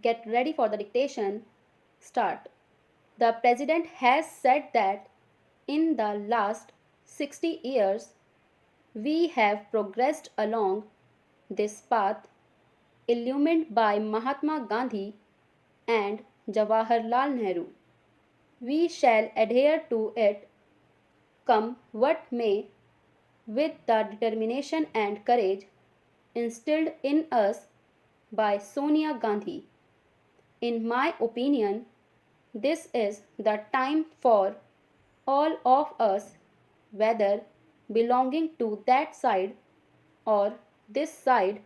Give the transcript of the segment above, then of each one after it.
get ready for the dictation, start. The President has said that in the last 60 years, we have progressed along this path illumined by Mahatma Gandhi and Jawaharlal Nehru. We shall adhere to it, come what may, with the determination and courage instilled in us by Sonia Gandhi. In my opinion, this is the time for all of us, whether belonging to that side or this side,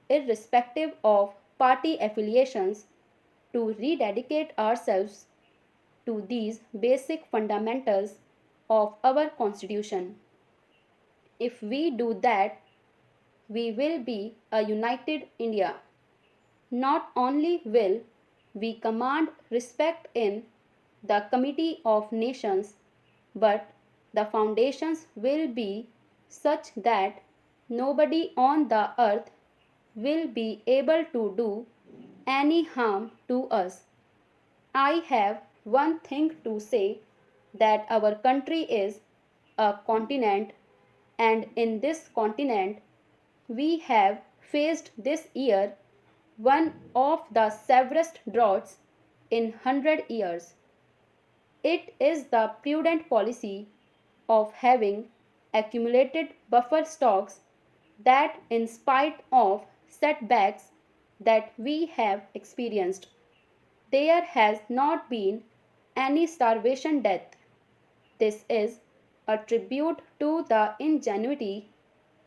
irrespective of party affiliations, to rededicate ourselves to these basic fundamentals of our Constitution. If we do that, we will be a united India. Not only will we command respect in the Committee of Nations, but the foundations will be such that nobody on the earth will be able to do any harm to us. I have one thing to say, that our country is a continent, and in this continent we have faced this year one of the severest droughts in 100 years. It is the prudent policy of having accumulated buffer stocks that, in spite of setbacks that we have experienced, there has not been any starvation death. This is a tribute to the ingenuity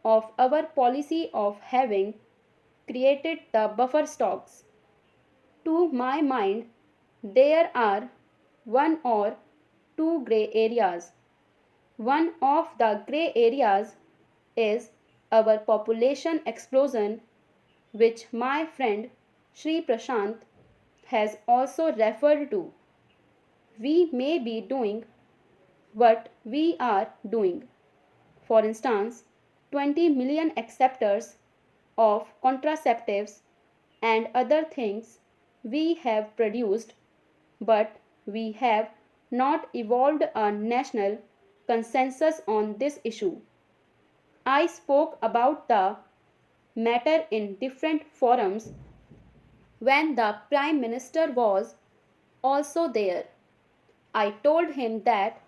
of our policy of having created the buffer stocks. To my mind, there are one or two grey areas. One of the grey areas is our population explosion, which my friend Sri Prashant has also referred to. We may be doing what we are doing. For instance, 20 million acceptors of contraceptives and other things we have produced, but we have not evolved a national consensus on this issue. I spoke about the matter in different forums when the Prime Minister was also there. I told him that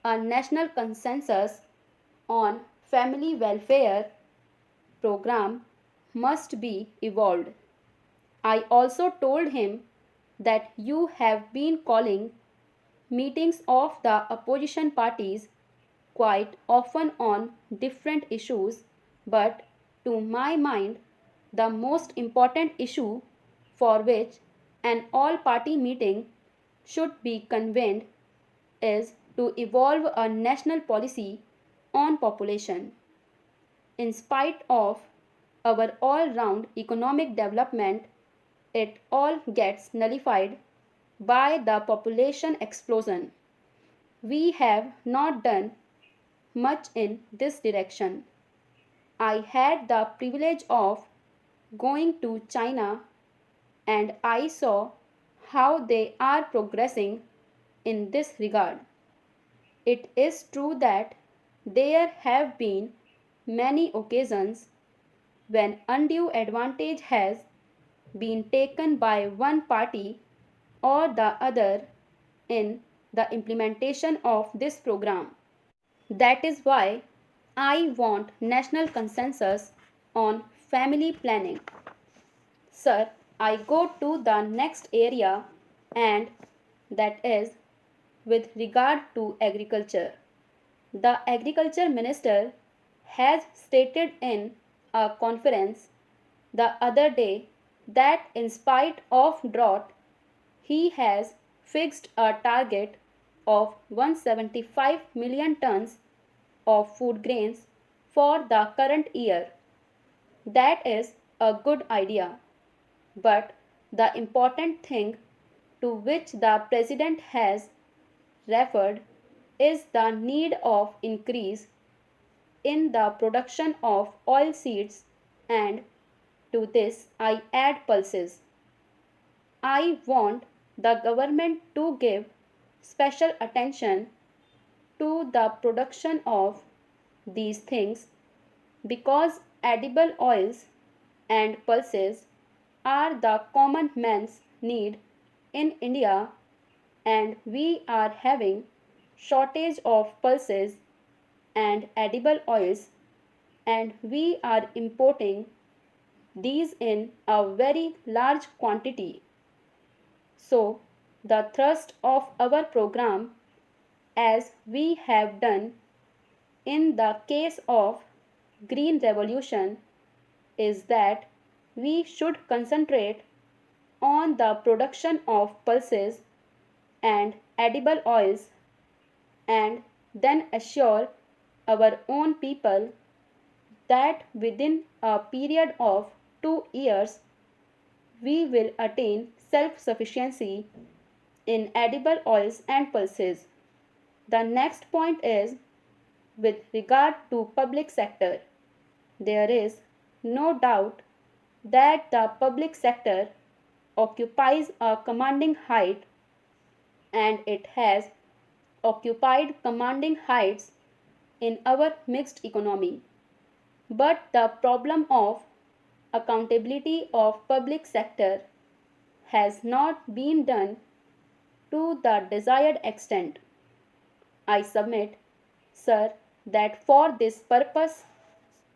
a national consensus on family welfare program must be evolved. I also told him that you have been calling meetings of the opposition parties quite often on different issues, but to my mind, the most important issue for which an all-party meeting should be convened is to evolve a national policy on population. In spite of our all-round economic development, it all gets nullified by the population explosion. We have not done much in this direction. I had the privilege of going to China, and I saw how they are progressing in this regard. It is true that there have been many occasions when undue advantage has been taken by one party or the other in the implementation of this program. That is why I want national consensus on family planning. Sir, I go to the next area, and that is with regard to agriculture. The Agriculture Minister has stated in a conference the other day that in spite of drought, he has fixed a target of 175 million tons of food grains for the current year. That is a good idea. But the important thing to which the President has referred is the need of increase in the production of oil seeds, and to this I add pulses. I want the government to give special attention to the production of these things because edible oils and pulses are the common man's need in India, and we are having shortage of pulses and edible oils, and we are importing these in a very large quantity. So the thrust of our program, as we have done in the case of Green Revolution, is that we should concentrate on the production of pulses and edible oils and then assure our own people that within a period of 2 years we will attain self-sufficiency in edible oils and pulses. The next point is with regard to public sector. There is no doubt that the public sector occupies a commanding height, and it has occupied commanding heights in our mixed economy. But the problem of accountability of public sector has not been done to the desired extent. I submit, sir, that for this purpose,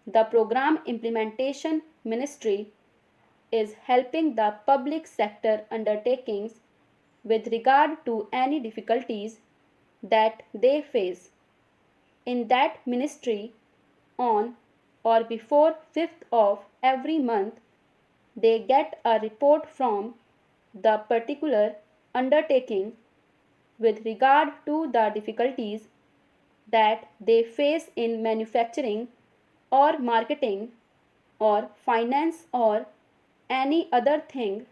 the Program Implementation Ministry is helping the public sector undertakings with regard to any difficulties that they face. In that ministry, on or before 5th of every month, they get a report from the particular undertaking with regard to the difficulties that they face in manufacturing or marketing or finance or any other thing,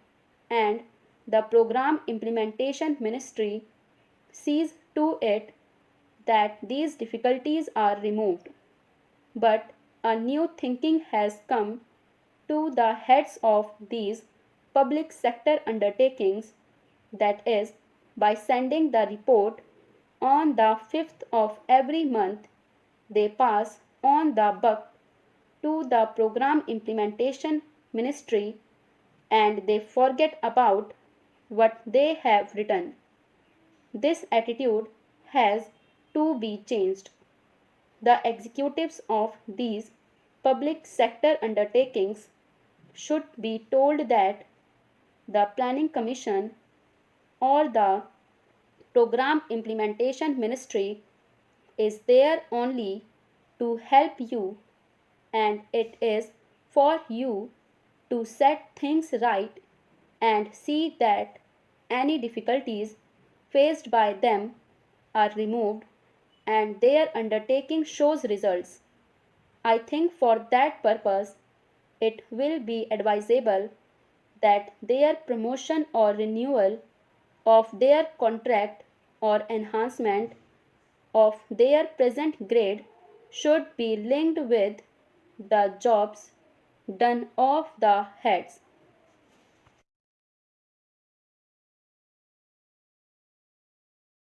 and the Program Implementation Ministry sees to it that these difficulties are removed. But a new thinking has come to the heads of these public sector undertakings, that is, by sending the report on the 5th of every month, they pass on the buck to the Program Implementation Ministry and they forget about what they have written. This attitude has to be changed. The executives of these public sector undertakings should be told that the Planning Commission or the Program Implementation Ministry is there only to help you, and it is for you to set things right and see that any difficulties faced by them are removed and their undertaking shows results. I think for that purpose it will be advisable that their promotion or renewal of their contract or enhancement of their present grade should be linked with the jobs done of the heads.